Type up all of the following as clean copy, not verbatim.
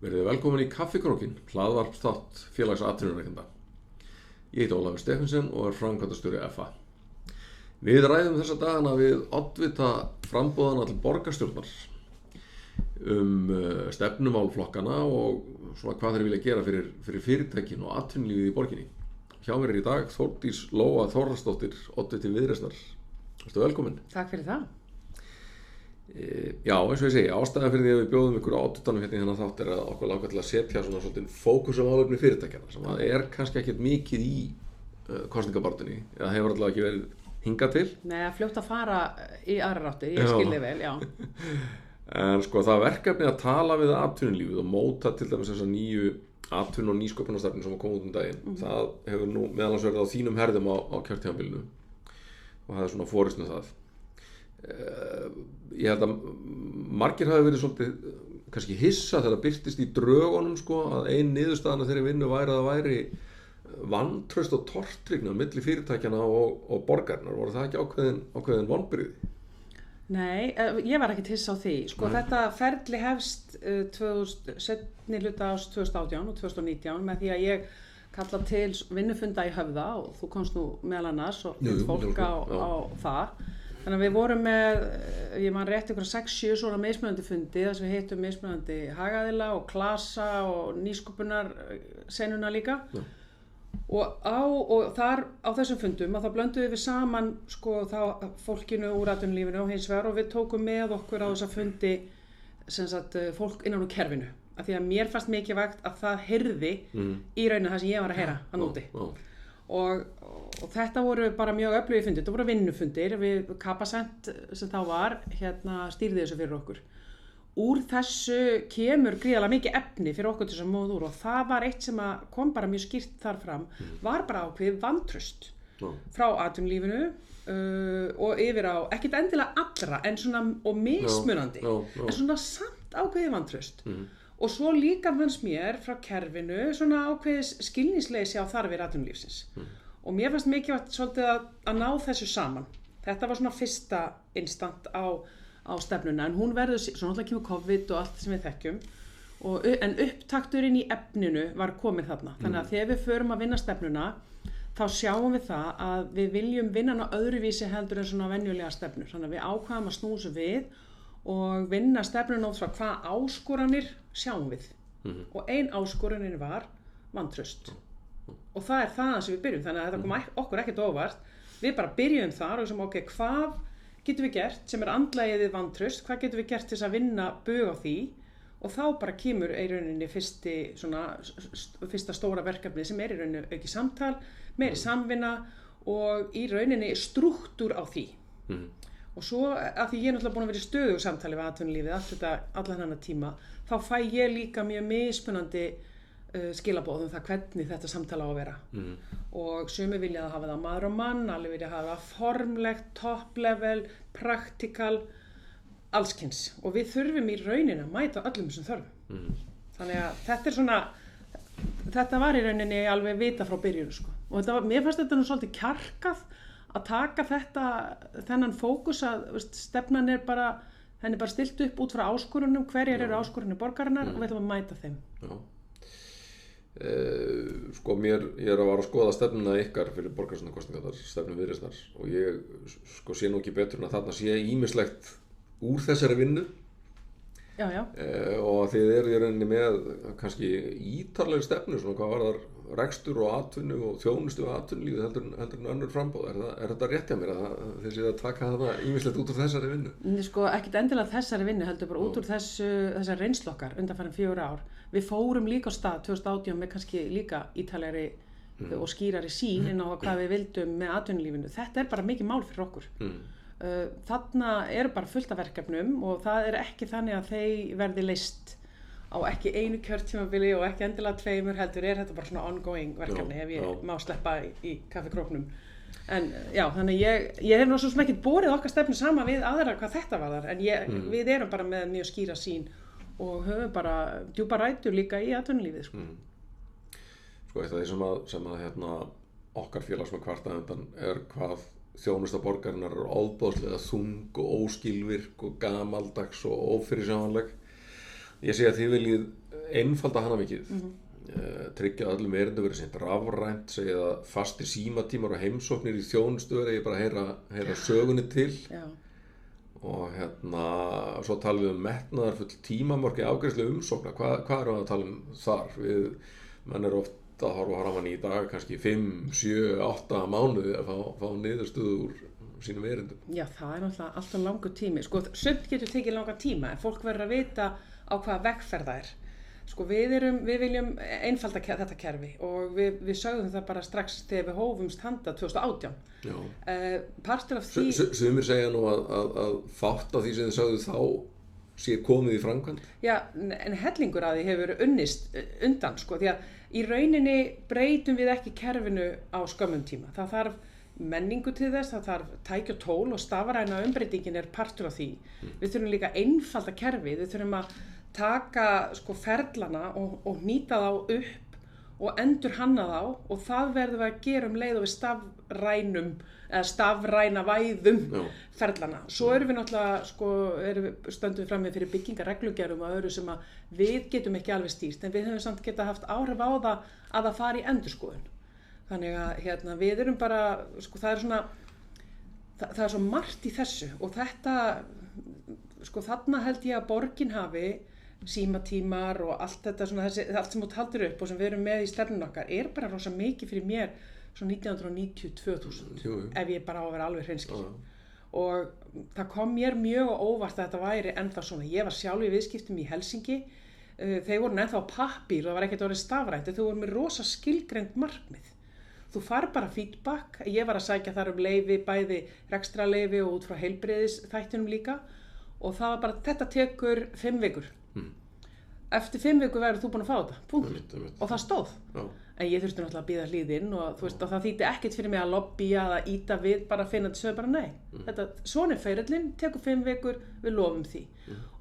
Verið velkomin í Kaffikrókinn, hlaðvarpsþátt félags atvinnurekenda. Ég heiti Ólafur Stephensen og framkvæmdastjóri FA. Við ræðum þessa dagana við oddvita framboðana til borgarstjórnar stefnumálflokkana og svona hvað þeir vilja gera fyrir fyrirtækin og atvinnulífið í borginni. Hjá mér í dag Þórdís Lóa Þórðarsdóttir, oddviti Viðreisnar. Vertu velkomin. Takk fyrir það. Já, eins og ég segi, ástæðan fyrir því að við bjóðum ykkur á odditanum hérna í þennan þátt að okkur langar til að setja svona svolítið fókus á málefni fyrirtækjana sem að kannski ekkert mikið í kosningabaráttunni eða hefur allavega ekki verið hingað til. Nei, að fljótt að fara í aðrar áttir, ég skil þig vel, já. En sko það verkefni að tala við atvinnulífið og móta til dæmis þessa nýju atvinnu- og nýsköpunarstefnu sem kom út daginn, það hefur nú meðal annars verið á þínum herðum á kjörtímabilinu og það er svona forist með það. Ég held að margir hafi verið svolítið kannski hissa þegar það birtist í drögunum sko, að ein niðurstaðan af þeirri vinnu væri að það væri vantraust og tortryggni á milli fyrirtækjana og borgarinnar. Voru það ekki ákveðin vonbrigði? Nei, ég var ekkert hissa á því. Sko þetta ferli hefst seinni hluta árs 2018 og 2019 með því að ég kalla til vinnufunda í Höfða og þú komst nú meðal annars og fólk á það. Þannig að við vorum með, ég man rétt ykkur 6-7 svona mismunandi fundi þar sem við hittum mismunandi hagaðila og klasa og nýsköpunar senuna líka. Já. Og þar á þessum fundum að þá blönduðum við saman sko þá fólkinu úr atvinnulífinu og hins vegar og við tókum með okkur á þessa fundi sem sagt fólk innan úr kerfinu. Af því að mér fannst mikilvægt að það heyrði í rauninu það sem ég var að heyra hann úti. Og þetta voru bara mjög öflugir fundir, þetta voru vinnufundir, við Capacent sem þá var, stýrði þessu fyrir okkur. Úr þessu kemur gríðarlega mikið efni fyrir okkur til þess að móða úr og það var eitt sem kom bara mjög skýrt þar fram, var bara ákveðið vantraust frá atvinnulífinu og yfir á, ekkert endilega allra en svona, og mismunandi, en svona samt ákveðið vantraust. Og svo líka fannst mér frá kerfinu svona ákveðis skilningsleysi á þarfir atvinnulífsins. Og mér fannst mikilvægt svolítið að ná þessu saman. Þetta var svona fyrsta instant á stefnuna, en hún verður, svo náttúrulega kemur COVID og allt sem við þekkjum, en upptakturinn í efninu var komið þarna. Þannig að þegar við förum að vinna stefnuna, þá sjáum við það að við viljum vinna hana öðruvísi heldur en svona venjulega stefnur. Þannig að við ákvaðum að snúsa við og vinna stefnuna út frá hvað áskoranir sjáum við. Og ein áskoranin var vantraust. Og það er það sem við byrjum, þannig að þetta kom okkur ekkert óvart. Við bara byrjum þar og sem hvað getum við gert sem andlagið við vantraust, hvað getum við gert til þess að vinna bug á því og þá bara kemur í rauninni fyrsta stóra verkefni sem í rauninni auki samtal, meiri samvinna og í rauninni strúktúr á því. Og svo að því ég er náttúrulega búin að vera í stöðugu samtali við atvinnulífið allan þennan tíma, þá fæ ég líka mjög mismunandi skilaboð það hvernig þetta samtala á að vera. Og sumir vilja að hafa það maður og mann, alveg vilja hafa það formlegt, top level, praktikal, allskyns. Og við þurfum í rauninni að mæta öllum þessum þörfum. Þannig að þetta var í rauninni alveg vita frá byrjun sko. Og mér fannst þetta nú svolítið kjarkað að taka þennan fókus að stefnan henni bara stilt upp út frá áskorunum, hverjar eru áskorunum borgarinnar og við ætlum að mæta þeim. Já. Sko ég er að skoða stefnuna ykkar fyrir borgarstjórnarkosningarnar, stefnu Viðreisnar og ég sko sé nú ekki betur en að þarna sé ýmislegt úr þessari vinnu. Já. Og þið eru í rauninni með kannski ítarlegri stefnu svona hvað varðar rekstur og atvinnu og þjónustu og atvinnulífið heldur en önnur framboð. Er þetta rétt hjá mér að þið séu að taka þarna ýmislegt út úr þessari vinnu? Sko ekkert endilega þessari vinnu heldur bara út úr þessari reynslu okkar undanfarin 4 ár. Við fórum líka á stað 2018 með kannski líka ítalegri og skýrari sýn inn á hvað við vildum með atvinnulífinu. Þetta er bara mikið mál fyrir okkur. Þarna eru bara fullt af verkefnum og það er ekki þannig að þeir verði leyst á ekki einu kjörtímabili og ekki endilega 2 heldur þetta bara svona ongoing verkefni ef ég má sleppa í kaffikróknum. En já, þannig ég hef nú svo sem ekki borið okkar stefnu sama við aðra hvað þetta varðar en við erum bara með mjög skýra sýn og höfum bara djúpa rætur líka í atvinnulífið sko. Sko eitt af því sem að okkar félagsmenn kvarta undan er hvað þjónusta borgarinnar er ofboðslega þung og óskilvirk og gamaldags og ófyrirsjáanleg. Ég sé að þið viljið einfalda hana mikið, tryggja að öllum erindum verið seint rafrænt, segja að fastir símatímar og heimsóknir í þjónustu verið bara að heyra sögunni til. Já. Og svo talum við metnaðarfull tímamörk í afgreiðslu umsókna. Hvað erum við að tala þar? Menn eru oft að horfa framan í dag kannski 5, 7, 8 mánuði að fá niðurstöðu úr sínum erindum. Já, það náttúrulega alltaf langur tími. Sko, sumt getur tekið langan tíma, en fólk verður að vita á hvaða vegferð það er. Sko, við viljum einfalda þetta kerfi og við sögðum það bara strax þegar við hófumst handa 2018. Já. Partur af því... Sumir segja nú að fátt af því sem þið sögðu þá sé komið í framkvæmd. Já, en hellingur af því hefur unnist undan, sko, því að í rauninni breytum við ekki kerfinu á skömmum tíma. Það þarf menningu til þess, það þarf tæki og tól og stafræna umbreytingin er partur af því. Við þurfum líka einfalda kerfi, við þurfum að taka sko ferlana og nýta þá upp og endur hanna þá og það verðum við að gera leið og við stafræna væðum ferlana. Svo erum við náttúrulega sko, stöndum við frammi fyrir byggingarreglugerðum og öðru sem að við getum ekki alveg stýrt, en við höfum samt geta haft áhrif á það að það fari í endurskoðun. Þannig að við erum bara, sko það er svo margt í þessu og þetta, sko þarna held ég að borgin hafi símatímar og allt þetta svona allt sem þú haldir upp og sem við erum með í stefnun okkar er bara rosa mikið fyrir mér svona 1990-2000 ef ég bara á að vera alveg hreinskil. Og það kom mér mjög á óvart að þetta væri ennþá svona. Ég var sjálf í viðskiptum í Helsingi, þeir voru ennþá á pappír, það var ekkert orðið stafrænt, þau voru með rosa skilgreind markmið. Þú fær bara feedback, ég var að sækja þar leyfi, bæði rekstrarleyfi og út frá heilbrigðisþættinum líka og það var bara, þetta tekur 5 vikur. Eftir 5 vikur verður þú búin að fá þetta, punkt. Og það stóð. Já. En ég þurfti náttúrulega að bíða hlýðinn og þú veist að það þýddi ekkert fyrir mig að lobbya eða íta við, bara að finna þetta sögðu bara nei. Þetta, svona er ferillinn, tekur 5 vikur, við lofum því.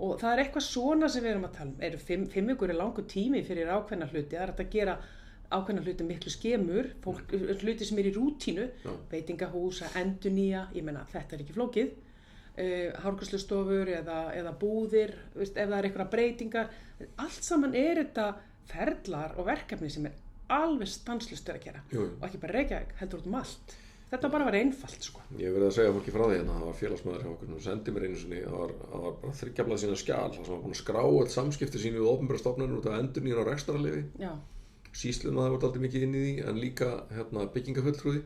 Og það er eitthvað svona sem við erum að tala um. 5 vikur er langur tími fyrir ákveðna hluti, það er hægt að gera ákveðna hluti miklu skemur, hluti sem er í rútínu, veitingahús, að endurnýja, ég meina þetta er ekki flókið. Hárgreiðslustofur eða búðir, ef það er einhverja breytingar, allt saman er þetta ferlar og verkefni sem er alveg stanslaust að gera. Og ekki bara Reykjavík, heldur út allt. Þetta bara var einfalt sko. Ég hef verið að segja fólki frá því hérna, það var félagsmaður hjá okkur, hún sendi mér einu sinni, það var bara 3 blaða sína skjal, það sem var búin að skrá öll samskipti sín við opinberar stofnanir út af endurnýjun á rekstrarleyfi. Sýslumaður var dálítið mikið inn í því, en líka byggingafulltrúi.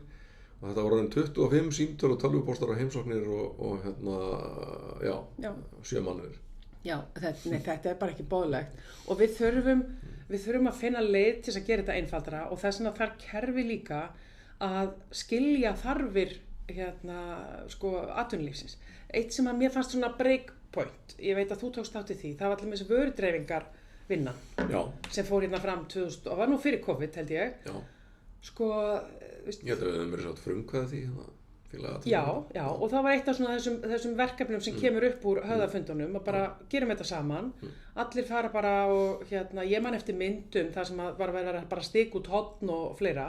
Og þetta voru 25 símtöl og tölvupóstar á heimsóknir og 7 mánuðir. Já, þetta er bara ekki boðlegt. Og við þurfum að finna leið til að gera þetta einfaldara og þess vegna þarf kerfi líka að skilja þarfir atvinnulífsins. Eitt sem að mér fannst svona breakpoint, ég veit að þú tókst þátt í því, það var allir með þessi vörudreifingar vinnan sem fór hérna fram 2000 og var nú fyrir COVID held ég. Já. Sko, ég held að við höfum verið svo frumkvæða því Já, og það var eitt af svona þessum verkefnum sem kemur upp úr höfðafundunum og bara gerum þetta saman. Allir fara bara og ég man eftir myndum þar sem var að vera bara stik út horn og fleira.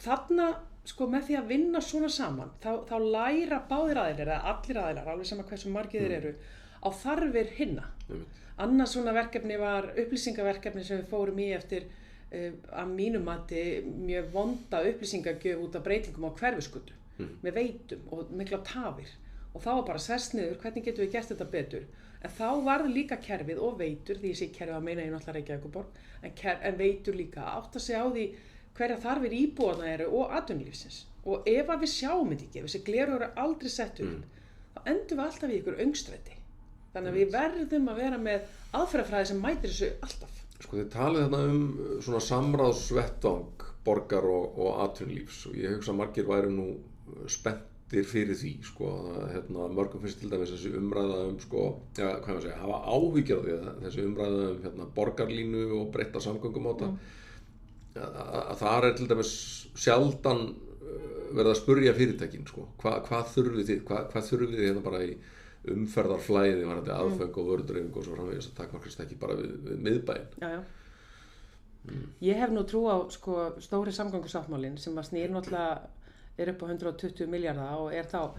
Þarna, sko, með því að vinna svona saman, þá læra báðir aðilar eða allir aðilar, alveg sama hversu margir þeir eru, á þarfir hinna. Annað svona verkefni var upplýsingaverkefni sem við fórum í eftir að mínu mati mjög vonda upplýsingagjöf út af breytingum á hverfisgötu með veitum og mikla tafir og þá var bara sest niður hvernig getum við gert þetta betur en þá varð líka kerfið og veitur því ég sé kerfið að meina ég náttúrulega Reykjavíkurborg en veitur líka átt að segja á því hverja þarfir íbúana eru og atvinnulífsins og ef að við sjáum þetta ekki, ef þessi gleraugu eru aldrei sett upp þá endum við alltaf í ykkur öngstræti þannig að við verðum að vera með aðferðafræði sem mætir þessu alltaf. Sko þið talið þarna svona samráðsvettvang borgar og atvinnulífs og ég hugsa að margir væri nú spenntir fyrir því sko mörgum finnst til dæmis þessi umræða sko, hvað maður segja, hafa áhyggjur af því að þessi umræða borgarlínu og breytta samgöngumáta að það er til dæmis sjaldan verið að spurja fyrirtækin sko, hvað þurfið þið, hvað þurfið þið hérna bara í umferðarflæði var þetta aðföng og vörudreifingu og svo framvegis að takmarkast ekki bara við miðbæinn. Já. Ég hef nú trú á sko stóri samgöngusáttmálinn sem að snýr náttúrulega er upp á 120 milljarða og er þá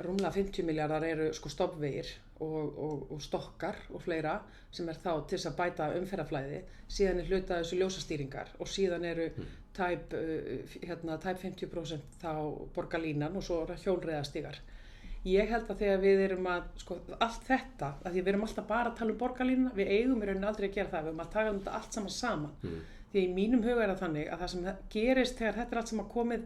rúmlega 50 milljarðar eru sko stofnvegir og stokkar og fleira sem þá til þess að bæta umferðarflæði, síðan hluta þessu ljósastýringar og síðan eru tæp 50% þá borgarlínan og svo hjólreiðastígar. Ég held að þegar við erum að, sko, allt þetta, að því við erum alltaf bara að tala borgarlínuna, við eigum í rauninni aldrei að gera það, við erum að taka þetta allt saman. Því í mínum huga það þannig að það sem gerist þegar þetta allt saman komið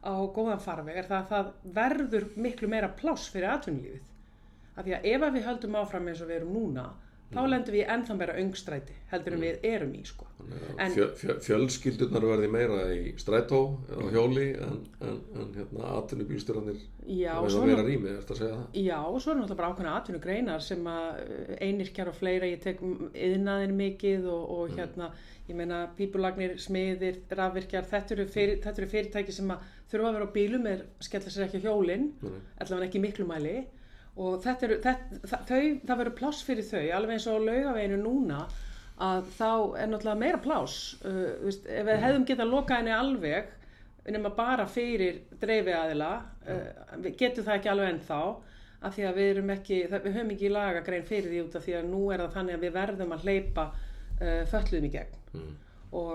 á góðan farveg það að það verður miklu meira pláss fyrir atvinnulífið. Af því að ef við höldum áfram eins og við erum núna, þá lendum við ennþá meira öngstræti heldur en við erum í, sko. Fjölskyldurnar verði meira í strætó eða hjóli en atvinnubílstjórarnir verða meira rými, ertu að segja það? Já, og svo náttúrulega bara ákveðna atvinnugreinar sem að einyrkjar og fleira, ég tek iðnaðinn mikið og ég meina pípulagnir, smiðir, rafvirkjar, þetta eru fyrirtæki sem að þurfa að vera á bílum skella sér ekki á hjólin, allavega ekki í miklu mæli. Og það verður pláss fyrir þau, alveg eins og á Laugaveginu núna að þá náttúrulega meira pláss. Ef við hefðum getað lokað henni alveg nema bara fyrir dreifiaðila, við getum það ekki alveg ennþá af því að við höfum ekki lagagrein fyrir því út af því að nú það þannig að við verðum að hleypa fötluðum í gegn. Og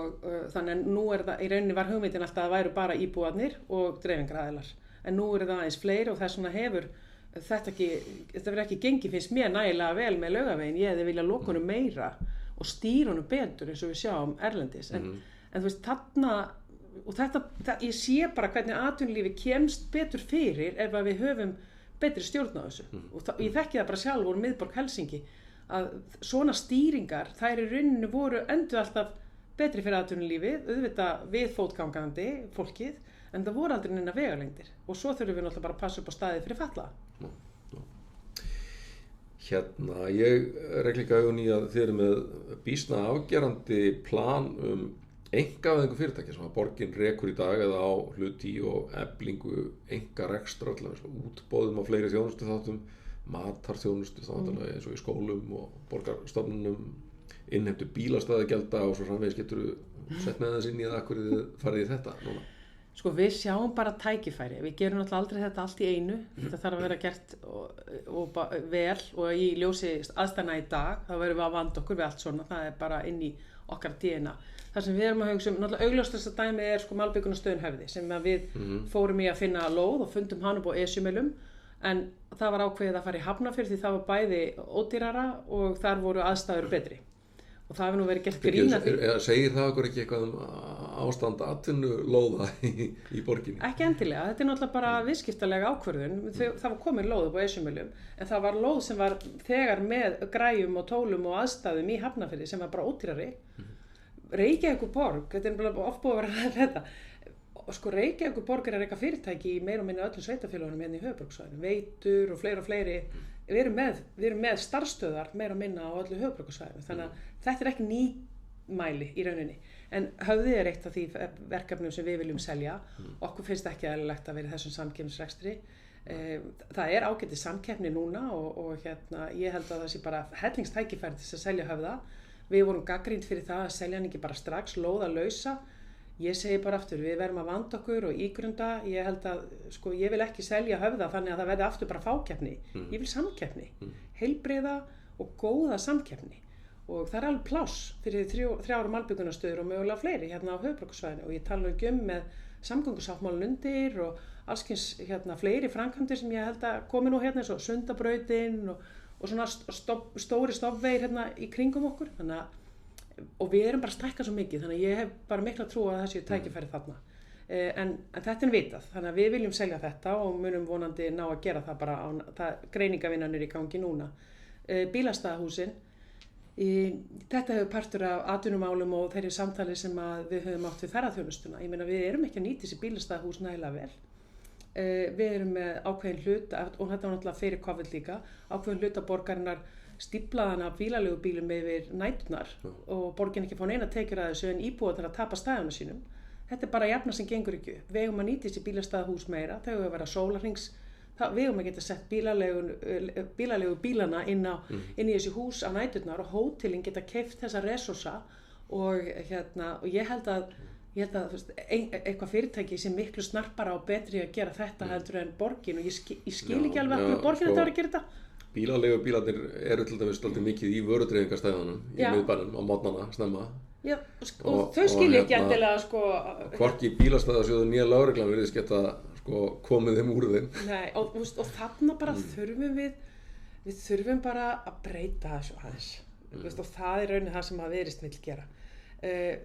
þannig að nú það í rauninni var hugmyndin alltaf að það væru bara íbúarnir og dreifingaraðilar, en nú það aðeins fleiri og þess vegna hefur þetta verður ekki gengið finnst mér nægilega vel með Laugaveginn, ég hefði viljað loka honum meira og stýra honum betur eins og við sjáum erlendis, en þú veist þarna, og ég sé bara hvernig atvinnulífi kemst betur fyrir ef að við höfum betri stjórn á þessu, og ég þekki það bara sjálf úr miðborg Helsingi, að svona stýringar, þær í rauninni voru endur alltaf betri fyrir atvinnulífið, auðvitað við fótgangandi fólkið, en það voru aldrei neina vegalengdir og svo þurfum við náttúrulega bara að passa upp á staðið fyrir fatlaða. Ég rek líka augun í að þið eru með býsna afgerandi plan einkavæðingu fyrirtækja sem að borgin rekur í dag eða á hluti og eflingu einkarekstra, útboðum á fleiri þjónustuþáttum, matarþjónustu eins og í skólum og borgarstofnunum, innheimtu bílastæðagjalda og svo framvegis. Geturðu sett með þess inn í það af hverju þið farið í þetta núna? Sko við sjáum bara tækifæri, við gerum náttúrulega aldrei þetta allt í einu, þetta þarf að vera gert og vel og í ljósi aðstæðna í dag, þá verðum við að vanda okkur við allt svona, það bara inn í okkar DNA. Það sem við erum að hugsa náttúrulega augljósasta dæmi sko Malbikunarstöðin Höfði, sem við fórum í að finna lóð og fundum hann upp á Esjumölum, en það var ákveðið að fara í Hafnarfjörð því það var bæði ódýrara og þar voru aðstæður betri. Og það hefur nú verið gert grín að því. Segir það okkur ekki eitthvað ástand atvinnulóða í borginni? Ekki endilega, þetta náttúrulega bara viðskiptalega ákvörðun. Það var komin lóð upp á Esjumölum, en það var lóð sem var þegar með græjum og tólum og aðstæðum í Hafnarfirði sem var bara ódýrari. Reykjavíkurborg, þetta bara oft búið að vera þetta. Sko Reykjavíkurborg að reka fyrirtæki í meira og minna öllum sveitarfélögunum hérna í höfuðborgarsvæðinu, Veitur og fleiri. Við erum með starfsstöðvar meira og minna á öllu höfuðborgarsvæðinu, þannig að þetta ekki nýmæli í rauninni. En Höfði eitt af því verkefnum sem við viljum selja, okkur finnst ekki eðlilegt að vera í þessum samkeppnisrekstri. Það ágætis samkeppni núna og ég held að það sé bara hellingstækifæri til að selja Höfða. Við vorum gagnrýnd fyrir það að selja hann ekki bara strax, lóða lausa. Ég segi bara aftur, við verðum að vanda okkur og ígrunda. Ég held að, sko, ég vil ekki selja Höfða þannig að það verði aftur bara fákeppni. Ég vil samkeppni, heilbrigða og góða samkeppni. Og það alveg pláss fyrir 3 Malbikunarstöður og mögulega fleiri hérna á höfuðborgarsvæðinu. Og ég tala ekki með samgöngusáttmálinn undir og allskyns fleiri framkvæmdir sem ég held að komi nú hérna eins og Sundabrautin og svona stóri stofnvegir hérna í kringum okkur. Og við erum bara að stækka svo mikið, þannig að ég hef bara mikla trú að þessi tækifæri þarna. En þetta vitað, þannig að við viljum selja þetta og munum vonandi ná að gera það bara greiningavinnan í gangi núna. Bílastæðahúsin, þetta hefur partur af atvinnumálum og þeirri samtali sem við höfum átt við ferðaþjónustuna. Ég meina við erum ekki að nýta þessi bílastæðahús nægilega vel. Við erum með ákveðin hlut, og þetta var náttúrulega fyrir COVID líka, ákveðin hlut að borgarinnar stíplaðan af bílaleigubílum yfir næturnar og borgin ekki fá neina tekjur að þessu en íbúarnir að tapa stæðunum sínum. Þetta bara jafna sem gengur ekki upp. Við eigum að nýta þessi bílastæðahús meira, þau eigum að vera sólarhrings, við eigum að geta sett bílaleigubílana inn í þessi hús á næturnar og hótelin geta keypt þessa resursa og ég held að ég held að þú veist, eitthvað fyrirtæki sem miklu snarpara og betri að gera þetta heldur en borgin og ég skil ekki alveg hvernig borgin þetta var að gera þetta. Bílarnir eru til dæmis alltaf mikið í vörudreifingarstæðunum í miðbænum á mótnana snemma. Já, og þau skilja ekki endilega sko... Hvorki bílastæðasjóður nýja lögreglan virðist geta sko komið þeim úr þeim. Nei, og þarna bara þurfum við þurfum bara að breyta þessu aðeins. Og það er raunin það sem að Viðreisn vill gera.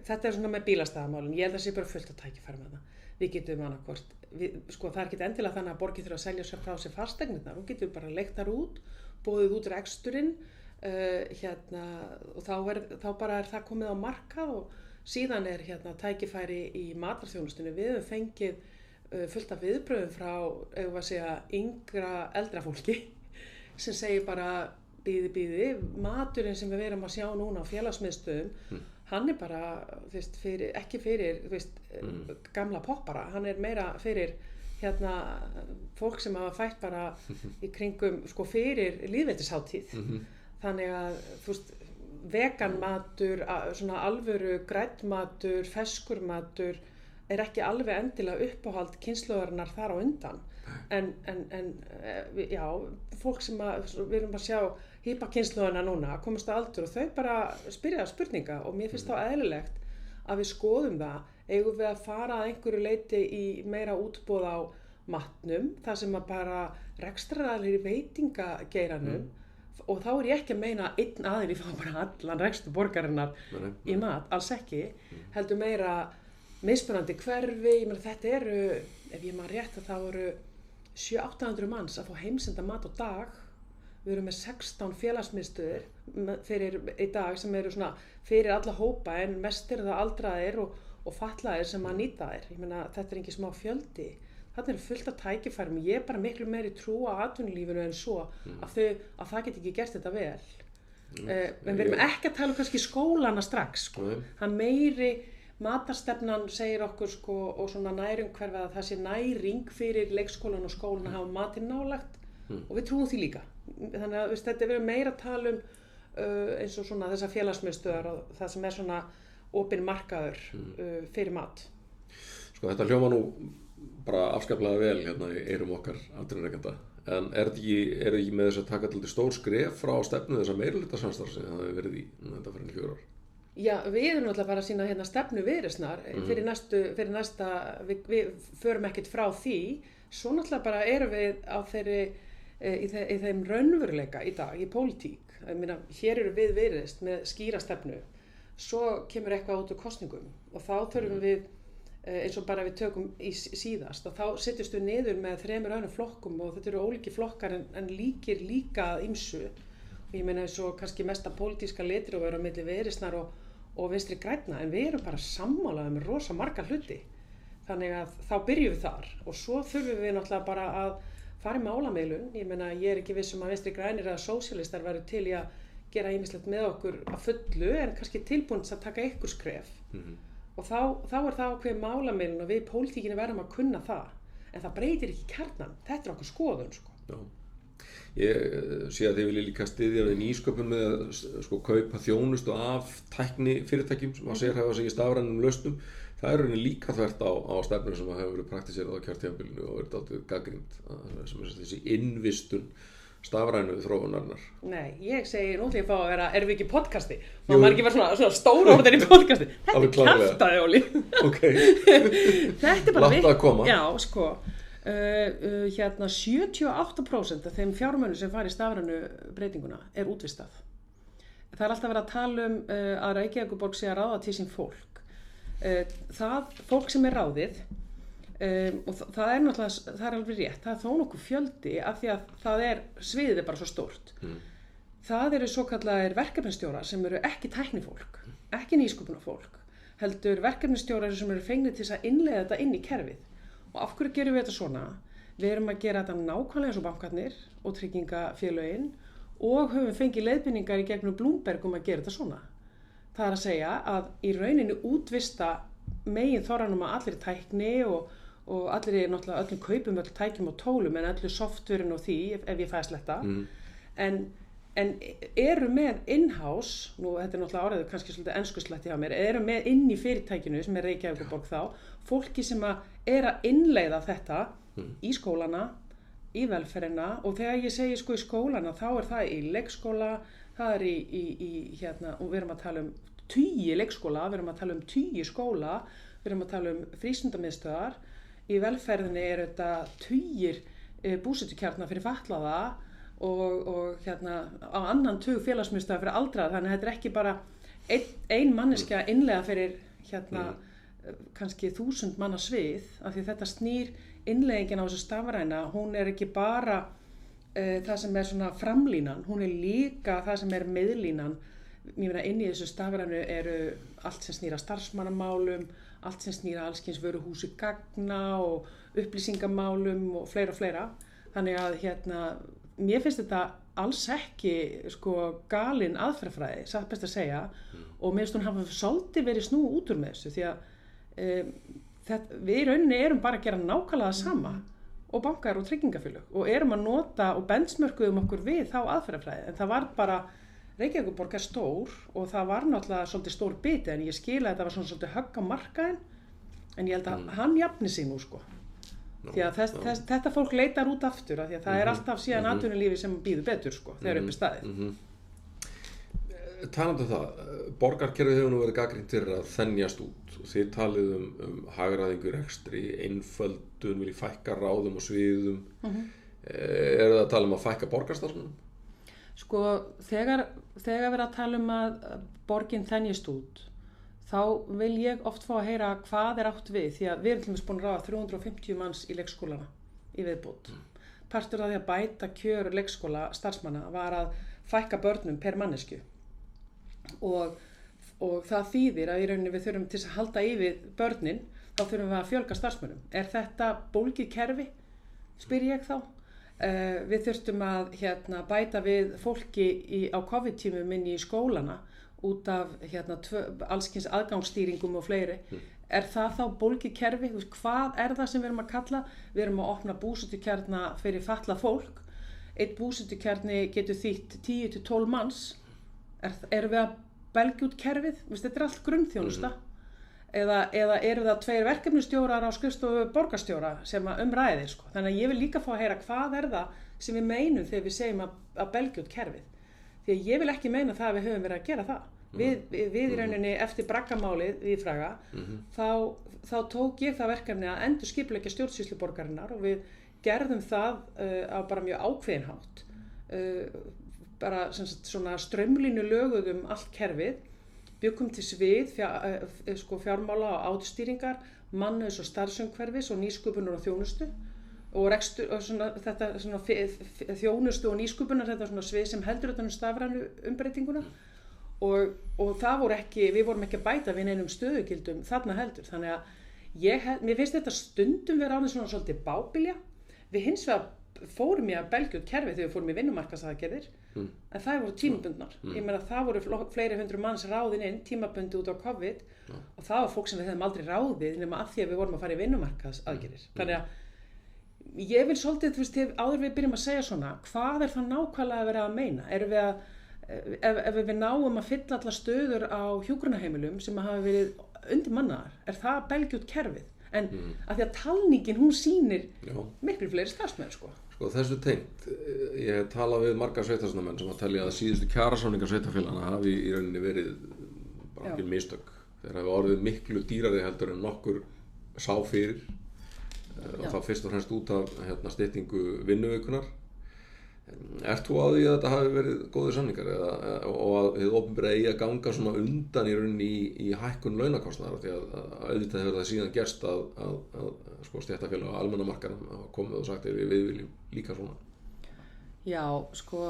Þetta er svona með bílastæðamálin, ég held að það sé bara fullt að tækifæri með það. Við getum annarkvort, sko það er ekki endilega þannig að borgin þurfa að selja sér frá sér fasteignirnar, hún getur bara leikt þar út, boðið út reksturinn, og þá bara er það komið á markað og síðan er tækifæri í matarþjónustunni. Við höfum fengið fullt af viðbröðum frá, eigum við að segja, yngra eldra fólki sem segir bara bíði, maturinn sem við erum að sjá núna á félagsmiðstöðum, hann er bara, ekki fyrir gamla poppara, hann er meira fyrir fólk sem hafa fætt bara í kringum sko fyrir lýðveldishátíð. Þannig að veganmatur, svona alvöru grænmatur, ferskurmatur er ekki alveg endilega uppáhald kynslóðarinnar þar á undan. En já, fólk sem við erum að sjá hýpa kynslóðina núna komast að aldur og þau bara spyrja spurninga og mér finnst þá eðlilegt að við skoðum það. Eigum við að fara að einhverju leyti í meira útboð á matnum, þar sem að bara rekstraraðilar í veitingageiranum og þá er ég ekki að meina einn aðili fá bara allan rekstur borgarinnar í mat, alls ekki, heldur meira mismunandi hverfi. Ég meina þetta eru, ef ég maður rétt að þá eru 700-800 manns að fá heimsenda mat á dag. Við erum með 16 félagsmiðstöðir fyrir í dag sem eru svona fyrir alla hópa en mest eru það aldraðir og fatlaðir sem að nýta þær. Ég meina þetta er ekki smá fjöldi. Þarna er fullt af tækifærum. Ég er bara miklu meiri trú á atvinnulífinu en svo að það get ekki gert þetta vel. En við erum ekki að tala um kannski skólana strax sko. Hann meiri matarstefnan segir okkur sko og svona nærumhverfið að það sé næring fyrir leikskólan og skólan að hafa matinn nálægt og við trúum því líka. Þannig að þetta verður meira að tala um eins og svona þessar félagsmiðstöðar og það sem er svona opinn markaður fyrir mat. Sko þetta hljóma nú bara afskaplega vel hérna í eyrum okkar atvinnurekenda. En er ekki með þess að taka til stór skref frá stefnu þessa meirihlutasamstarfs sem það hefur verið í þetta fyrir 4 ár? Já, við erum náttúrulega bara að sýna hérna stefnu Viðreisnar fyrir næsta, við förum ekkert frá því, svo náttúrulega bara erum við á í þeim raunveruleika í dag, í pólitík. Ég meina, hér eru við Viðreisn með skýra stefnu, svo kemur eitthvað út úr kosningum og þá þurfum við, eins og bara við tökum í síðast, og þá setjumst við niður með 3 öðrum flokkum og þetta eru ólíkir flokkar en líkir líka að ýmsu. Og ég meina eins og kannski mesta pólitíska litrófur á milli Viðreisnar og Vinstri grænna, en við erum bara sammálaðir með rosa marga hluti. Þannig að þá byrjum við þar og svo þurfum við náttúrulega bara að fara í málamiðlun. Ég meina, ég er ekki viss að Vinstri grænir eða sósíalistar væru til í að gera ýmislegt með okkur að fullu, en kannski tilbúins að taka ykkur skref. Og þá er það ákveðin málamiðlun og við í pólitíkinni verðum að kunna það. En það breytir ekki kjarnan. Þetta er okkur skoðun, sko. Já. Ég sé að þið vilja líka styðja við nýsköpun með að sko kaupa þjónustu af tækni fyrirtækjum sem að sérhæfa sig í stafrænum lausnum. Það er líka þvert á stefnur sem hefur verið praktíserað á kjörtímabilinu og verið dálítið gagnrýnt, sem er þessi innvistun stafrænu þróunarinnar. Nei, ég segi nú þegar ég fá að vera, erum við ekki í podcasti? Má maður ekki vera svona stóra orðin í podcasti? Þetta er kjaftaði, Óli. Ok. Þetta er bara Látt að koma. Já, sko. 78% af þeim fjármunum sem fara í stafrænu breytinguna er útvistað. Það er alltaf verið að tala um að Reykjavíkurborg sé að ráða til sín fólk. Það fólk sem er ráðið og það er náttúrulega, það er alveg rétt, það er þó nokkuð fjöldi af því að það er sviðið er bara svo stórt. Það eru svokallaðir verkefnisstjórar sem eru ekki tæknifólk, ekki nýsköpunarfólk, heldur verkefnisstjórar sem eru fengnir til þess að innleiða þetta inn í kerfið. Og af hverju gerum við þetta svona? Við erum að gera þetta nákvæmlega eins og bankarnir og tryggingafélögin og höfum fengið leiðbeiningar í gegnum Bloomberg að gera þetta svona. Það er að segja að í rauninni útvista megin þorranum að allir tækni og allir er náttúrulega öllum kaupum, öll tækjum og tólum en öllu softverin og því ef ég fæst letta. En en eru með in-house, nú þetta náttúrulega áræðu kannski svolítið enskuslætti hjá mér, eru með inn í fyrirtækinu sem Reykjavíkurborg þá, fólki sem að innleiða þetta í skólana, í velferðina og þegar ég segi sko í skólana þá það í leikskóla, það í hérna, og við erum að tala 10 leikskóla, við erum að tala 10 skóla, við erum að tala frístundamiðstöðvar, í velferðinni þetta 10 búsetukjarna fyrir fatlaða og hérna á annan 20 félagsmiðstöðvar fyrir aldraða, þannig að þetta ekki bara ein manneskja innlega fyrir hérna kannski 1000 manna svið, af því þetta snýr innleggingin á þessu stafræna, hún ekki bara það sem svona framlínan, hún líka það sem miðlínan. Ég meina inn í þessu stafrænu eru allt sem snýr að starfsmannamálum, allt sem snýr að allskyns vöruhúsi gagna og upplýsingamálum og fleira. Þannig að hérna, mér finnst þetta alls ekki sko galin aðferðafræði, satt best að segja, og mér finnst hún hafa svolítið verið snúið út úr með þessu, því að við í rauninni erum bara að gera nákvæmlega það sama og bankar og tryggingafélög og erum að nota og benchmörkuðum okkur við þá aðferðafræði, en það var bara Reykjavíkurborg stór og það var náttúrulega svolítið stór biti, en ég skil að þetta var svona svolítið högg á markaðinn, en ég held að hann jafni sig nú sko. Því að þetta fólk leitar út aftur, af því að það alltaf síðan atvinnulífi sem býður betur sko, þegar uppi staðið. Talandi það, borgarkerfið hefur nú verið gagnrýnt fyrir að þenjast út og þið talið hagræðingu rekstri, einföldun, viljið fækka ráðum og sviðum. Eru það að tala að fækka borgarstarfsmönnum? Sko, þegar við að tala að borgin þenjast út, þá vil ég oft fá að heyra hvað átt við, því að við erum til dæmis búin að ráða 350 manns í leikskólana í viðbót. Partur af því að bæta kjör leikskóla starfsmanna var að fækka börnum per mannesku. Og það þýðir að í rauninni við þurfum til að halda í við börnin, þá þurfum við að fjölga starfsmönnum. Er þetta bólgið kerfi? Spyr ég þá. Við þurftum að bæta við fólki á COVID-tímum inn í skólana út af allskyns aðgangsstýringum og fleiri. Er það þá bólgið kerfi? Hvað það sem við erum að kalla? Við erum að opna búsetukjarna fyrir fatlað fólk. Einn búsetukjarni getur þýtt 10 til 12 manns. Erum við að belgja út kerfið? Þetta allt grunnþjónusta. Eða eru það 2 verkefnisstjórar á skrifstofu borgarstjóra sem ræðir sko. Þannig að ég vil líka fá að heyra hvað það sem við meinum þegar við segjum að belgja út kerfið. Því að ég vil ekki meina það að við höfum verið að gera það. Við í rauninni eftir braggamálið víðfræga, þá tók ég það verkefni að endurskipuleggja stjórnsýslu borgarinnar og við gerðum það á bara mjög ákveðinn hátt. Bara svona straumlínu löguðum allt kerfið, byggum til svið fjármála og átstýringar, mannauðs og starfsumhverfis og nýsköpunar og þjónustu og rekstur og þetta þjónustu og nýsköpunar, þetta svona svið sem heldur utan stafrænu umbreytinguna og við vorum ekki að bæta við neinum stöðugildum þarna heldur, þannig að mér finnst þetta stundum vera áður svona svolítið bábilja. Við hins vegar fórum í að belgja út kerfið þegar við fórum í vinnumarkaðsaðgerðir, en það voru tímabundnar. Ég meina það voru fleiri hundru manns ráðin inn tímabundi út á COVID og það var fólk sem við hefðum aldrei ráðið nema af því að við vorum að fara í vinnumarkaðsaðgerðir. Þannig að ég vil svolítið, áður við byrjum að segja svona, hvað það nákvæmlega að vera að meina? Erum við ef við náum að fylla allar stöður á hjúkrunarheimilum sem hafa verið undirmannaðar, það að belgja út kerfið? En af því að talningin, hún sýnir miklu fleiri starfsmenn sko. Sko þessu tengt, ég hef talað við marga sveitarstjórnarmenn sem að telja að síðustu kjarasamningar sveitarfélagana hafi í rauninni verið bara ekki mistök. Þeir hafi orðið miklu dýrari heldur en nokkur sá fyrir og þá fyrst og fremst út af styttingu vinnuveikunar. Ert þú á því að þetta hafi verið góðir samningar og að þið opinbera eigi að ganga svona undan í rauninni í hækkun launakostnaðar, því að auðvitað hefur það síðan gerst að sko stéttarfélög á almennamarkaðnum hafa komið og sagt við viljum líka svona? Já, sko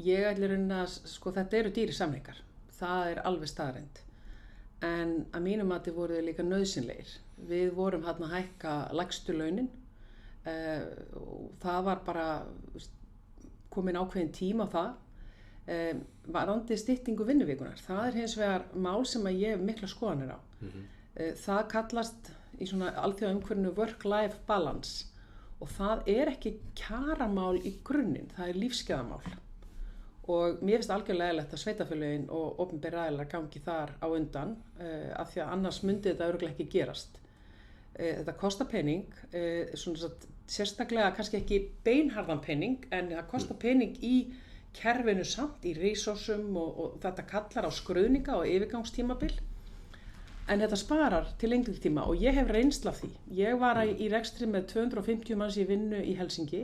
ég ætla að sko þetta eru dýrir samningar, það alveg staðreynd, en að mínum mati voru þau líka nauðsynlegir. Við vorum að hækka lægstu launin. Það var bara komin ákveðin tíma á það. Varðandi styttingu vinnuvikunar, það hins vegar mál sem að ég hef mikla skoðanir á. Það kallast í svona alþjóðaumhverfinu work-life balance og það ekki kjaramál í grunninn, það lífsgæðamál. og mér finnst algjörlega eðlilegt að sveitarfélögin og opinberir aðilar gangi þar á undan af því að annars myndi þetta örugglega ekki gerast. Þetta kostar pening, sérstaklega kannski ekki beinharðan pening, en það kostar pening í kerfinu samt, í resursum og þetta kallar á skruðninga og yfirgangstímabil, en þetta sparar til lengri tíma og ég hef reynslu af því. Ég var í rekstri með 250 manns í vinnu í Helsingi.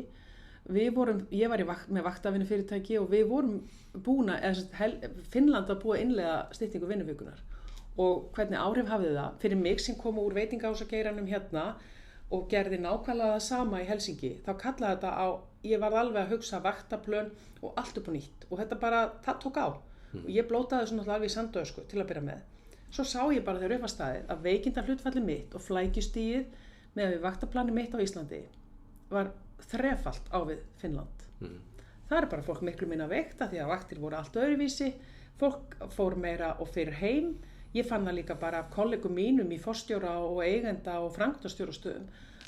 Ég var með vaktavinnufyrirtæki og við vorum Finnland að búa að innleiða styttingu vinnuvikunnar og hvernig áhrif hafði það fyrir mig sem kom úr veitingahúsageiranum hérna og gerði nákvæmlega það sama í Helsingi. Þá kallaði þetta á, ég varð alveg að hugsa vaktaplön og allt upp á nýtt og þetta bara, það tók á og ég blótaði þessu náttúrulega alveg í sandösku til að byrja með. Svo sá ég bara þegar uppastæðið að veikindahlutfalli mitt og flækjustigið með við vaktaplani mitt á Íslandi var þrefalt á við Finnland. Það bara fólk miklu minna veikt því að vaktir voru allt öðruvísi, fólk fór meira og fyrir heim. Ég fann það líka bara af kollegum mínum í forstjóra og eigenda og framkvæmdastjórastöðum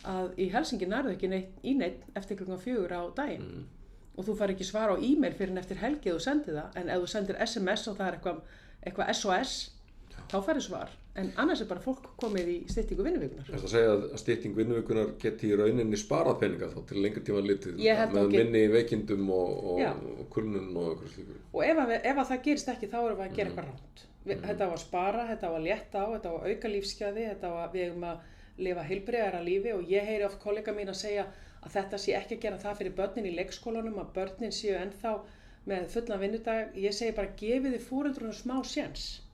að í Helsingi nærðu ekki neitt eftir klukkan 4 á daginn og þú fær ekki svar á e-mail fyrir en eftir helgi þú sendir það, en ef þú sendir SMS og það er eitthvað SOS þá færðu svar, en annars bara fólk komið í styttingu vinnuvikunar. Það að segja að stytting vinnuvikunar geti í rauninni sparað peninga þá til lengri tíma litið með minni veikindum og kulnun og eitthvað slíkur. Og ef það gerist ekki þá erum við að gera eitthvað rangt. Þetta var að spara, þetta var að létta á, þetta var að auka lífsgæði, við eigum að lifa heilbrigðara lífi og ég heyri oft kollega mín að segja að þetta sé ekki að gera það fyrir börnin í leikskólanum, að börnin séu ennþá með fullan vinnudag. Ég segi bara gefið þið foreldrunum smá séns.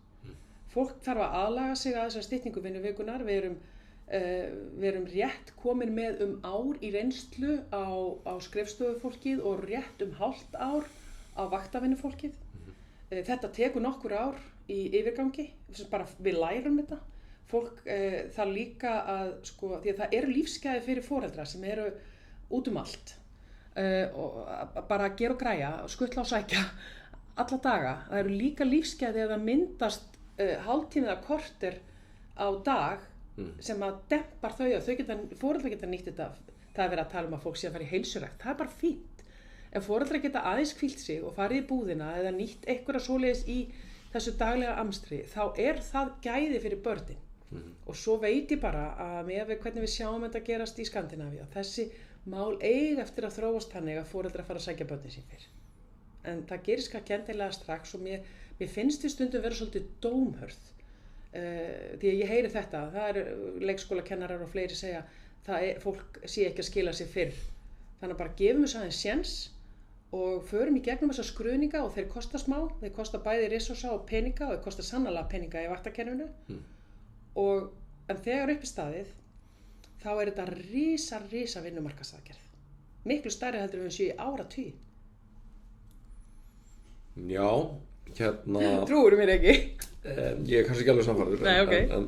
Fólk þarf að aðlaga sig að þessar styttingu vinnuvikunar. Við erum rétt komin með ár í reynslu á skrifstofufólkið og rétt hálft ár á vaktavinnufólkið. Þetta tekur nokkur ár í yfirgangi, bara við lærum þetta. Fólk þarf líka að, því að það eru lífsgæði fyrir foreldra sem eru út allt. Og bara að gera og græja, skutla og sækja alla daga. Það eru líka lífsgæði að það myndast hálftími eða korter á dag sem að dempar þau að foreldrar geta nýtt þetta. Það er verið að tala að fólk sé að fara í heilsurækt, það bara fínt. Ef foreldrar geta aðeins hvílt sig og farið í búðina eða nýtt einhverja svoleiðis í þessu daglega amstri, þá það gæði fyrir börnin. Og svo veit ég bara að með hvernig við sjáum þetta gerast í Skandinavíu, þessi mál eiga eftir að þróast þannig að foreldrar fara að sækja börnin sín fyrr. En það gerist ekki endilega strax og mér finnst því stundum vera svolítið dómhörð. Því að ég heyri þetta, það leikskólakennarar og fleiri segja, fólk sé ekki að skila sig fyrr. Þannig að bara gefum þess aðeins séns og förum í gegnum þessa skruðninga og þeir kosta smá, þeir kosta bæði resursa og peninga og þeir kosta sannarlega peninga í vaktakerfinu. En þegar upp í staðið, þá er þetta risa vinnumarkaðsaðgerð. Miklu stærri heldur við séu í áratugi. Já, Trúirðu mér ekki? Ég er kannski ekki alveg samfærður. Nei, ok. En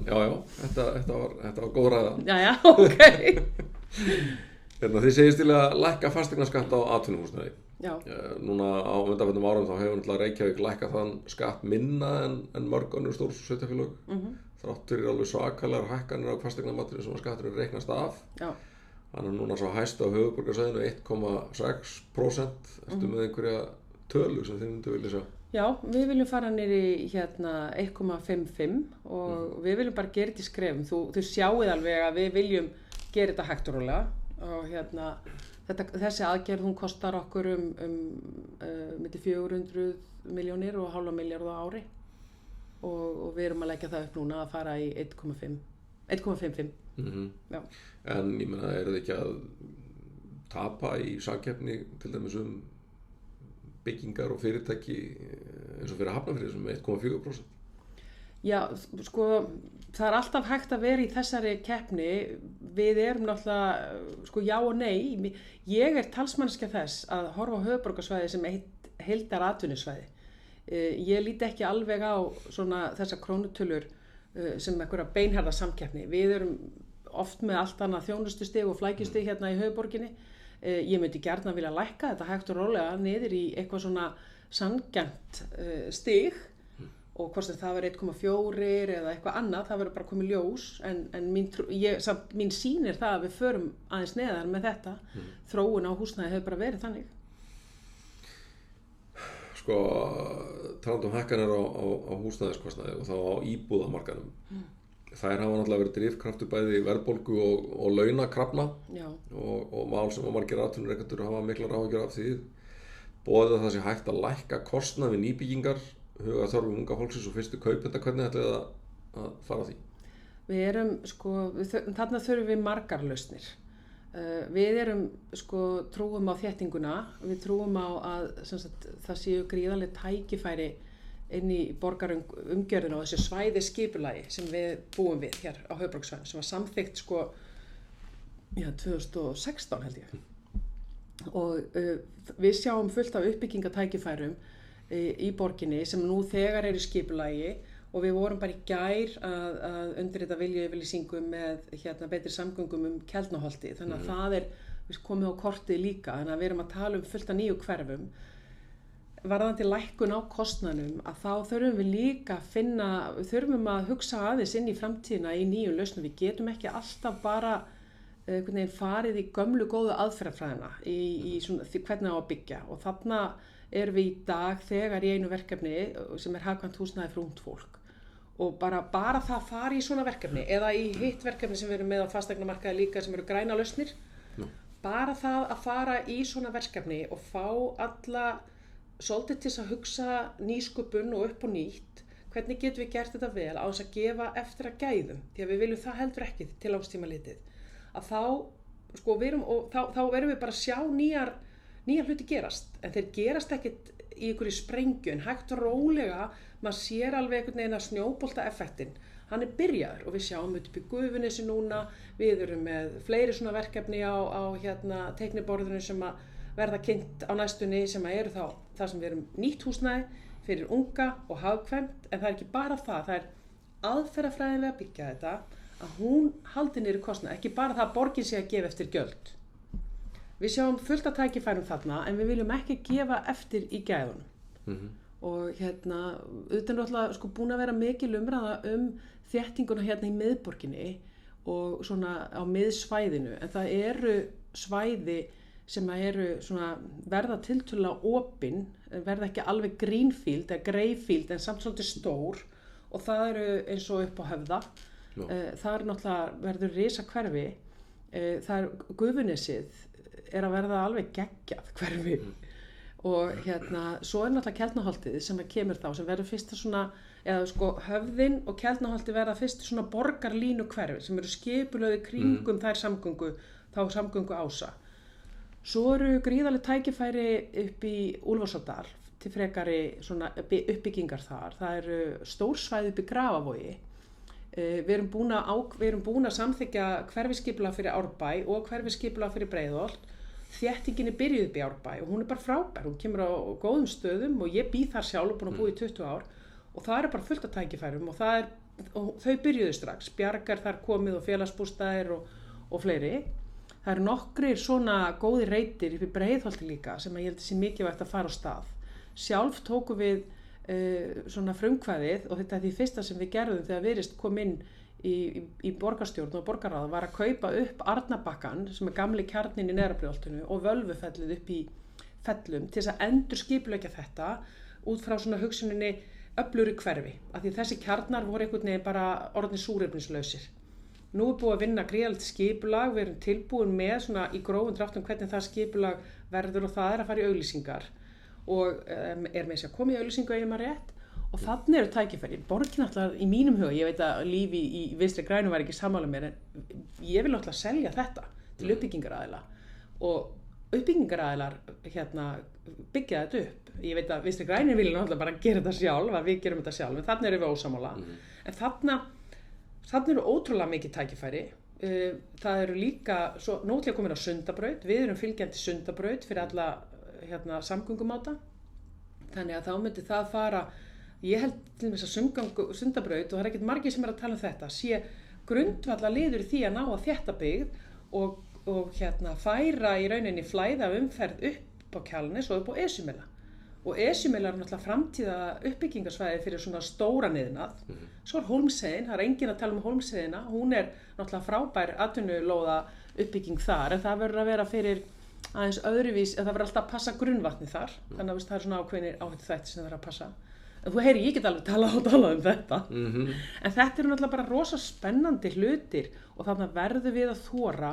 þetta var góð ræða. Já, ok. Þið segist til að lækka fasteignaskatt á atvinnuhúsnæði. Já. Núna á undanförnum árum þá hefur náttúrulega Reykjavík lækkað þann skatt minna en mörg önnur stór sveitarfélög. Þrátt fyrir alveg svakalegar hækkanir á fasteignamaturinn sem að skatturinn reiknast af. Já. Hann er núna svo hæst á höfuðborgarsvæðinu 1,6%. Ertu með einhverja tölu sem þið myndu vilja sjá? Já, við viljum fara niður í 1,55 og við viljum bara gera þetta í skrefum. Þú sjáið alveg að við viljum gera þetta hægt og rólega og þessi aðgerð hún kostar okkur milli 400 milljónir og hálfa milljarð á ári og við erum að leggja það upp núna að fara í 1,55. Já. En ég meina, er þið ekki að tapa í samkeppni til dæmis byggingar og fyrirtæki eins og fyrir Hafnarfirði sem 1,4%? Já, það er alltaf hægt að vera í þessari keppni. Við erum náttúrulega, já og nei. Ég er talsmanneskja þess að horfa á höfuðborgarsvæði sem heildar atvinnusvæði. Ég líti ekki alveg á þessar krónutölur sem einhverja beinharða samkeppni. Við erum oft með allt annað þjónustustig og flækjustig hérna í höfuðborginni. Ég myndi gjarnan vilja lækka þetta hægt og rólega niður í eitthvað svona sanngjarnt stig og hvort sem það verður 1,4 eða eitthvað annað, það verður bara komið ljós en mín sýn er það að við förum aðeins neðar með þetta. Þróun á húsnæði hefur bara verið þannig. sko talandi hækkanir á húsnæðiskostnaði og þá á íbúðamarkaðnum. Þær hafa náttúrulega verið drifkraftur bæði verðbólgu og launakrafna og mál sem margir atvinnurekendur hafa miklar áhyggjur af því. Boðið að það sé hægt að lækka kostnað við nýbyggingar, huga þörfum unga fólksins og fyrstu kaupenda, hvernig ætlið að fara að því? Við erum, þarna þurfum við margar lausnir. Við erum, trúum á þéttinguna, við trúum á að það séu gríðarleg tækifæri inn í borgarumgjörðina og þessu svæði skipulagi sem við búum við hér á höfuðborgarsvæðinu sem var samþykkt 2016 held ég. Og við sjáum fullt af uppbyggingatækifærum í borginni sem nú þegar eru skipulagi og við vorum bara í gær að undirrita viljayfirlýsingu með betri samgöngum Keldnaholti, þannig að það er komið á kortið líka, þannig að við erum að tala fullt af nýju hverfum. Varðandi lækkun á kostnaðnum að þá þurfum við líka við þurfum að hugsa aðeins inn í framtíðina í nýjum lausnum. Við getum ekki alltaf bara farið í gömlu góðu aðferðafræðina í hvernig á að byggja og þarna erum við í dag þegar í einu verkefni sem hagkvæmt húsnæði fyrir ungt fólk og bara það fari í svona verkefni eða í hitt verkefni sem við erum með á fasteignamarkaði líka sem eru græna lausnir. Bara það að fara í svona verkefni og fá alla svolítið til að hugsa nýsköpun og upp og nýtt, hvernig getum við gert þetta vel á þess að gefa eftir að gæðum, því að við viljum það heldur ekki til langstíma litið. Að þá erum við bara að sjá nýjar hluti gerast, en þeir gerast ekkit í einhverju sprengju, en hægt og rólega, maður sér alveg einhvern veginn að snjóboltaeffektinn, hann er byrjaður og við sjáum upp í Gufunesi núna, við erum með fleiri svona verkefni á teikniborðinu sem að verða kynnt á næstunni sem að eru þá það sem við erum nýtt húsnæði fyrir unga og hagkvæmt, en það er ekki bara það er aðferðafræðin við að byggja þetta, að hún haldi niður kostnað, ekki bara það að borgin sé að gefa eftir gjöld. Við sjáum fullt af tækifærum þarna, en við viljum ekki gefa eftir í gæðunum. Og auðvitað náttúrulega búin að vera mikil umræða þéttinguna í miðborginni og svona á miðsvæðinu, en það eru svæði sem eru verða tiltölulega opin, verða ekki alveg greenfield eða greyfield en samt svolítið stór og það eru eins og upp á Höfða. Það er náttúrulega verður risa hverfi, það er Gufunesið að verða alveg geggjað hverfi og svo er náttúrulega Keldnaholtið sem kemur þá sem verður fyrsta Höfðin og Keldnaholtið verða fyrsta svona borgarlínu hverfi sem eru skipulögð kringum þær samgöngu ása. Svo eru gríðarleg tækifæri upp í Úlfarsárdal til frekari uppbyggingar þar. Það eru stór svæði upp í Grafavogi. Við erum búin að samþykkja hverfiskipulag fyrir Árbæ og hverfiskipulag fyrir Breiðholt. Þéttingin er byrjuð upp í Árbæ og hún er bara frábær. Hún kemur á góðum stöðum og ég býð þar sjálf og búin að búa í 20 ár og það er bara fullt af tækifærum og þau byrjuðu strax. Bjargar þar komið og félagsbústaðir og fleiri. Það eru nokkrir svona góðir reitir upp í Breiðholti líka sem ég held að sé mikilvægt að fara á stað. Sjálf tókum við svona frumkvæðið og þetta er því fyrsta sem við gerðum þegar Viðreisn kom inn í borgarstjórn og borgarráð var að kaupa upp Arnarbakkann sem gamli kjarninn í Neðra-Breiðholtinu og Völvufellið upp í Fellum til þess að endurskipuleggja þetta út frá svona hugsuninni öflugri hverfi. Af því þessi kjarnar voru einhvern veginn bara orðnir súrefnislausir. Nú er búið að vinna gríðarlegt skipulag, við erum tilbúin með svona í grófum dráttum hvernig það skipulag verður og það er að fara í auglýsingar og með sér að koma í auglýsingu ef ég maður rétt og þannig eru tækifæri. Borgin alltaf í mínum huga, ég veit að Lífi í Vinstri grænum var ekki sammála mér en ég vil alltaf selja þetta til uppbyggingaraðila og uppbyggingaraðilar byggja þetta upp. Ég veit að Vinstri grænir vilja alltaf bara gera þetta sjálf, að við gerum þetta sjálf, en þannig erum við ósammála. En Þannig eru ótrúlega mikið tækifæri. Það eru líka nótlega komin á Sundabraut. Við erum fylgjandi Sundabraut fyrir alla samgöngumáta. Þannig að þá myndi það fara, ég held til þess að Sundabraut, og það er ekkert margir sem að tala um þetta, sé grundvallarliður í því að ná að þétta byggð og færa í rauninni flæða umferð upp á Kjalarnes og upp á Esjumela. Og Esjumela er náttúrulega framtíða uppbyggingarsvæði fyrir svona stóra niðnað. Svo er Hólmsheiðin, það er enginn að tala um Hólmsheiðina, hún er náttúrulega frábær atvinnulóða uppbygging þar, en það verður að vera fyrir aðeins öðruvís, en það verður alltaf að passa grunnvatni þar, þannig að það er svona ákveðnir áhættu þættir sem það er að passa. En þú heyri, ég get alveg talað um þetta. En þetta eru náttúrulega bara rosa spennandi hlutir og þannig verður við að þora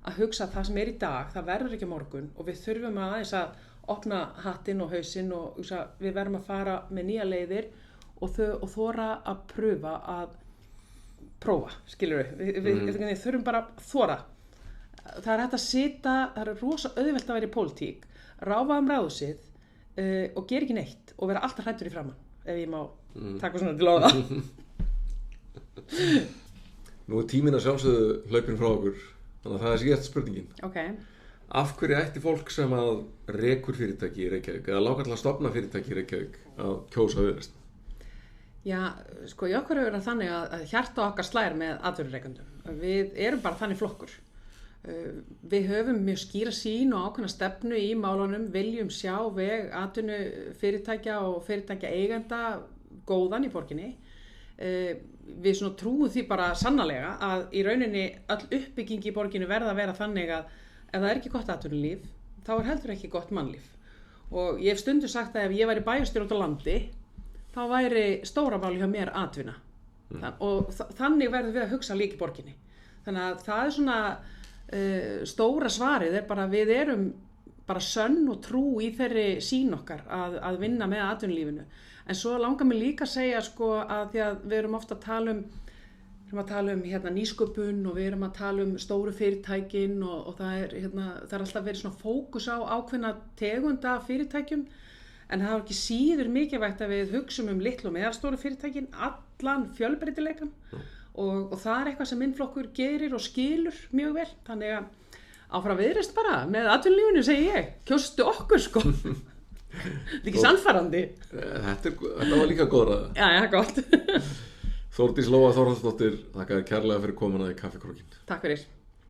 að hugsa það sem er í dag, það verður ekki á morgun og við þurfum aðeins að opna hattinn og hausinn og við verðum að fara með nýja leiðir og þora að prófa, skilur við þurfum bara að þora. Það er hægt að sita, það er rosa auðvelt að vera í pólitík, ráfa ráðsið og gera ekki neitt og vera alltaf hræddur í framan, ef ég má taka svona til orða. Nú er tíminn að sjálfsögðu hlaupin frá okkur, þannig að það er síðast spurningin. Okay. Af hverju ætti fólk sem að rekur fyrirtæki í Reykjavík eða langar til að stofna fyrirtæki í Reykjavík að kjósa Viðreisn? Já, sko, í okkur er þannig að hjarta okkar slær með atvinnurekendum. Við erum bara þannig flokkur. Við höfum mjög skýra sýn og ákveðna stefnu í málunum, viljum sjá veg atvinnufyrirtækja og fyrirtækja eigenda góðan í borginni. Við svona trúum því bara sannarlega að í rauninni öll uppbygging í borginni verða að vera þannig að ef það er ekki gott atvinnulíf, þá er heldur ekki gott mannlíf. Og ég hef stundum sagt að ef ég væri bæjarstjóri út á landi, þá væri stóra máli hjá mér atvinna. Og þannig verðum við að hugsa líka í borginni. Þannig að það er svona stóra svarið er bara við erum bara sönn og trú í þeirri sýn okkar að vinna með atvinnulífinu. En svo langar mig líka að segja sko að því að við erum ofta að tala um hérna, nýsköpun og við erum að tala um stóru fyrirtækin og það er alltaf verið svona fókus á ákveðna tegunda fyrirtækjum en það er ekki síður mikilvægt að við hugsum um litlu og meðalstóru fyrirtækin, allan fjölbreytileikann og það er eitthvað sem minn flokkur gerir og skilur mjög vel. Þannig að áfram Viðreisn bara með atvinnulífinu segi ég, kjóstu okkur sko. Þetta er ekki sannfærandi. Þetta var líka góð ræða. Já, gott. Þórdís Lóa Þórhallsdóttir, þakka þér kærlega fyrir komuna í Kaffikrókinn. Takk fyrir.